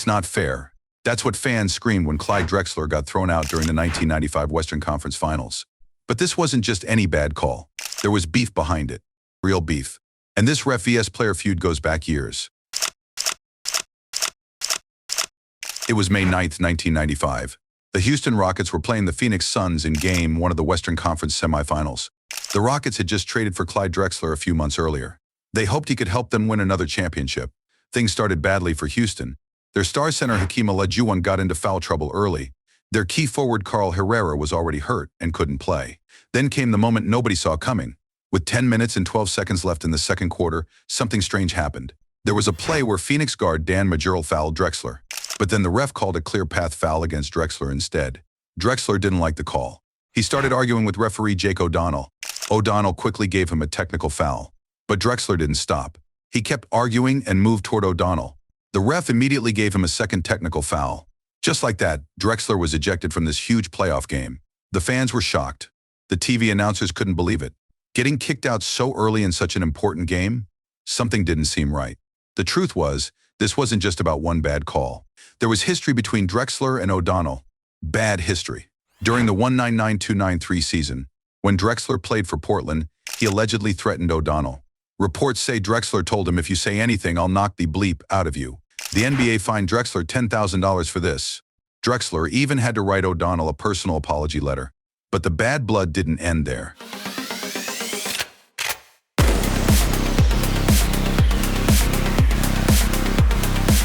It's not fair. That's what fans screamed when Clyde Drexler got thrown out during the 1995 Western Conference Finals. But this wasn't just any bad call. There was beef behind it. Real beef. And this ref vs player feud goes back years. It was May 9th, 1995. The Houston Rockets were playing the Phoenix Suns in Game 1 of the Western Conference Semifinals. The Rockets had just traded for Clyde Drexler a few months earlier. They hoped he could help them win another championship. Things started badly for Houston. Their star center Hakeem Olajuwon got into foul trouble early. Their key forward Carl Herrera was already hurt and couldn't play. Then came the moment nobody saw coming. With 10 minutes and 12 seconds left in the second quarter, something strange happened. There was a play where Phoenix guard Dan Majorel fouled Drexler. But then the ref called a clear path foul against Drexler instead. Drexler didn't like the call. He started arguing with referee Jake O'Donnell. O'Donnell quickly gave him a technical foul. But Drexler didn't stop. He kept arguing and moved toward O'Donnell. The ref immediately gave him a second technical foul. Just like that, Drexler was ejected from this huge playoff game. The fans were shocked. The TV announcers couldn't believe it. Getting kicked out so early in such an important game? Something didn't seem right. The truth was, this wasn't just about one bad call. There was history between Drexler and O'Donnell. Bad history. During the 1992-93 season, when Drexler played for Portland, he allegedly threatened O'Donnell. Reports say Drexler told him, "If you say anything, I'll knock the bleep out of you." The NBA fined Drexler $10,000 for this. Drexler even had to write O'Donnell a personal apology letter. But the bad blood didn't end there.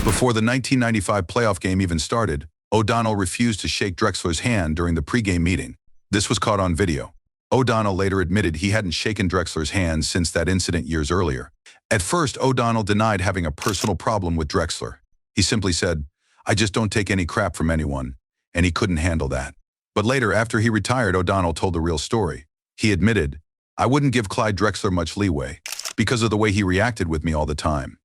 Before the 1995 playoff game even started, O'Donnell refused to shake Drexler's hand during the pregame meeting. This was caught on video. O'Donnell later admitted he hadn't shaken Drexler's hand since that incident years earlier. At first, O'Donnell denied having a personal problem with Drexler. He simply said, "I just don't take any crap from anyone," and he couldn't handle that. But later, after he retired, O'Donnell told the real story. He admitted, "I wouldn't give Clyde Drexler much leeway because of the way he reacted with me all the time.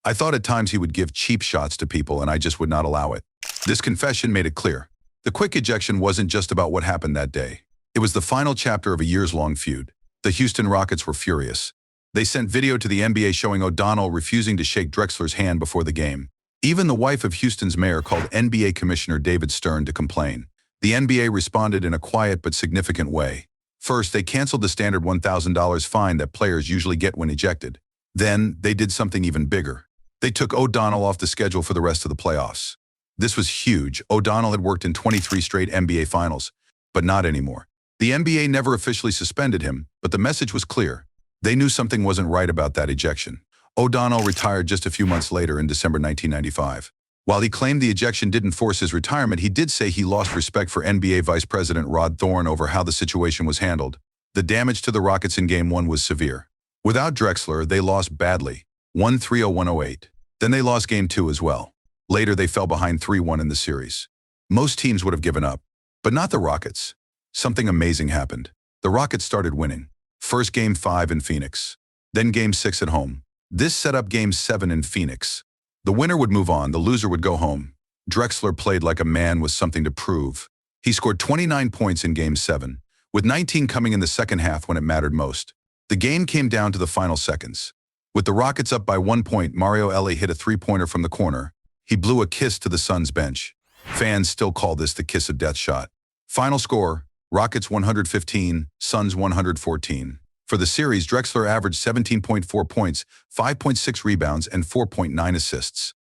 I thought at times he would give cheap shots to people and I just would not allow it." This confession made it clear. The quick ejection wasn't just about what happened that day. It was the final chapter of a years-long feud. The Houston Rockets were furious. They sent video to the NBA showing O'Donnell refusing to shake Drexler's hand before the game. Even the wife of Houston's mayor called NBA Commissioner David Stern to complain. The NBA responded in a quiet but significant way. First, they canceled the standard $1,000 fine that players usually get when ejected. Then, they did something even bigger. They took O'Donnell off the schedule for the rest of the playoffs. This was huge. O'Donnell had worked in 23 straight NBA finals, but not anymore. The NBA never officially suspended him, but the message was clear. They knew something wasn't right about that ejection. O'Donnell retired just a few months later in December 1995. While he claimed the ejection didn't force his retirement, he did say he lost respect for NBA Vice President Rod Thorne over how the situation was handled. The damage to the Rockets in Game 1 was severe. Without Drexler, they lost badly, 1-3-0-1-0-8. Then they lost Game 2 as well. Later, they fell behind 3-1 in the series. Most teams would have given up, but not the Rockets. Something amazing happened. The Rockets started winning. First Game 5 in Phoenix. Then Game 6 at home. This set up Game 7 in Phoenix. The winner would move on, the loser would go home. Drexler played like a man with something to prove. He scored 29 points in Game 7, with 19 coming in the second half when it mattered most. The game came down to the final seconds. With the Rockets up by 1 point, Mario Elie hit a three-pointer from the corner. He blew a kiss to the Suns bench. Fans still call this the kiss of death shot. Final score, Rockets 115, Suns 114. For the series, Drexler averaged 17.4 points, 5.6 rebounds, and 4.9 assists.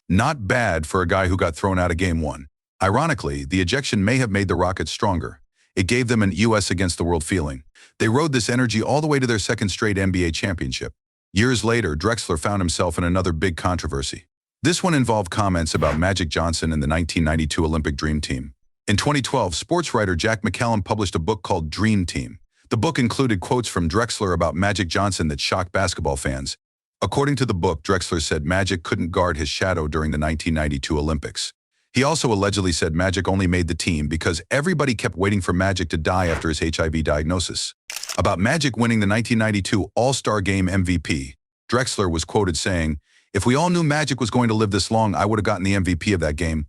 Not bad for a guy who got thrown out of Game 1. Ironically, the ejection may have made the Rockets stronger. It gave them an US against the world feeling. They rode this energy all the way to their second straight NBA championship. Years later, Drexler found himself in another big controversy. This one involved comments about Magic Johnson and the 1992 Olympic Dream Team. In 2012, sports writer Jack McCallum published a book called Dream Team. The book included quotes from Drexler about Magic Johnson that shocked basketball fans. According to the book, Drexler said Magic couldn't guard his shadow during the 1992 Olympics. He also allegedly said Magic only made the team because everybody kept waiting for Magic to die after his HIV diagnosis. About Magic winning the 1992 All-Star Game MVP, Drexler was quoted saying, "If we all knew Magic was going to live this long, I would have gotten the MVP of that game.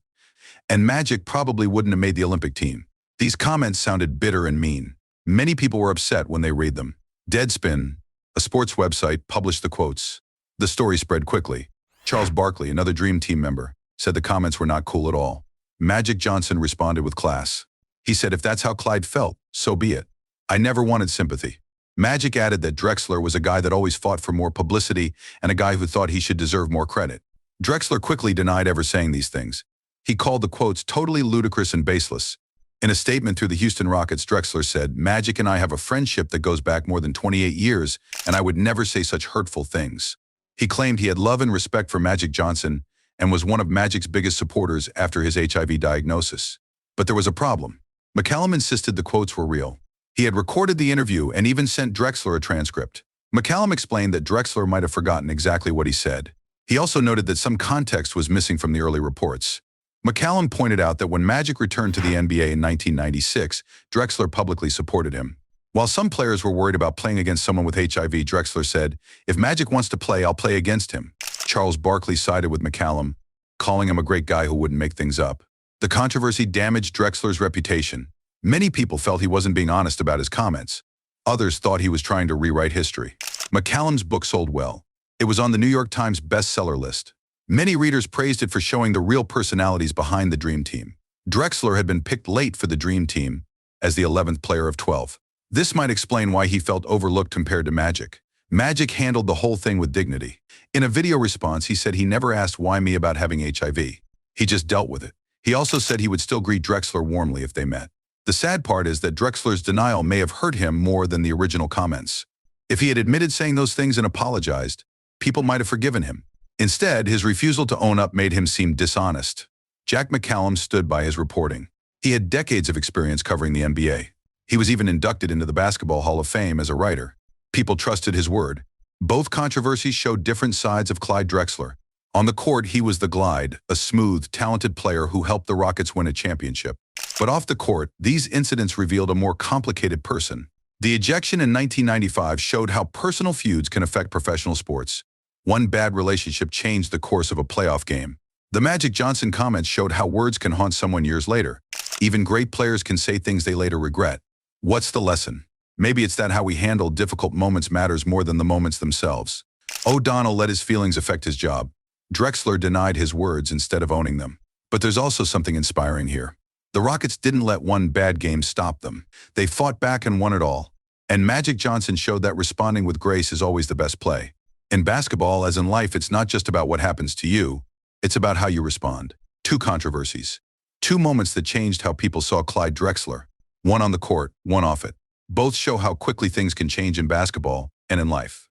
And Magic probably wouldn't have made the Olympic team." These comments sounded bitter and mean. Many people were upset when they read them. Deadspin, a sports website, published the quotes. The story spread quickly. Charles Barkley, another Dream Team member, said the comments were not cool at all. Magic Johnson responded with class. He said if that's how Clyde felt, so be it. I never wanted sympathy. Magic added that Drexler was a guy that always fought for more publicity and a guy who thought he should deserve more credit. Drexler quickly denied ever saying these things. He called the quotes totally ludicrous and baseless. In a statement through the Houston Rockets, Drexler said, "Magic and I have a friendship that goes back more than 28 years, and I would never say such hurtful things." He claimed he had love and respect for Magic Johnson and was one of Magic's biggest supporters after his HIV diagnosis. But there was a problem. McCallum insisted the quotes were real. He had recorded the interview and even sent Drexler a transcript. McCallum explained that Drexler might have forgotten exactly what he said. He also noted that some context was missing from the early reports. McCallum pointed out that when Magic returned to the NBA in 1996, Drexler publicly supported him. While some players were worried about playing against someone with HIV, Drexler said, "If Magic wants to play, I'll play against him." Charles Barkley sided with McCallum, calling him a great guy who wouldn't make things up. The controversy damaged Drexler's reputation. Many people felt he wasn't being honest about his comments. Others thought he was trying to rewrite history. McCallum's book sold well. It was on the New York Times bestseller list. Many readers praised it for showing the real personalities behind the Dream Team. Drexler had been picked late for the Dream Team as the 11th player of 12. This might explain why he felt overlooked compared to Magic. Magic handled the whole thing with dignity. In a video response, he said he never asked why me about having HIV. He just dealt with it. He also said he would still greet Drexler warmly if they met. The sad part is that Drexler's denial may have hurt him more than the original comments. If he had admitted saying those things and apologized, people might have forgiven him. Instead, his refusal to own up made him seem dishonest. Jack McCallum stood by his reporting. He had decades of experience covering the NBA. He was even inducted into the Basketball Hall of Fame as a writer. People trusted his word. Both controversies showed different sides of Clyde Drexler. On the court, he was the Glide, a smooth, talented player who helped the Rockets win a championship. But off the court, these incidents revealed a more complicated person. The ejection in 1995 showed how personal feuds can affect professional sports. One bad relationship changed the course of a playoff game. The Magic Johnson comments showed how words can haunt someone years later. Even great players can say things they later regret. What's the lesson? Maybe it's that how we handle difficult moments matters more than the moments themselves. O'Donnell let his feelings affect his job. Drexler denied his words instead of owning them. But there's also something inspiring here. The Rockets didn't let one bad game stop them. They fought back and won it all. And Magic Johnson showed that responding with grace is always the best play. In basketball, as in life, it's not just about what happens to you. It's about how you respond. Two controversies. Two moments that changed how people saw Clyde Drexler. One on the court, one off it. Both show how quickly things can change in basketball and in life.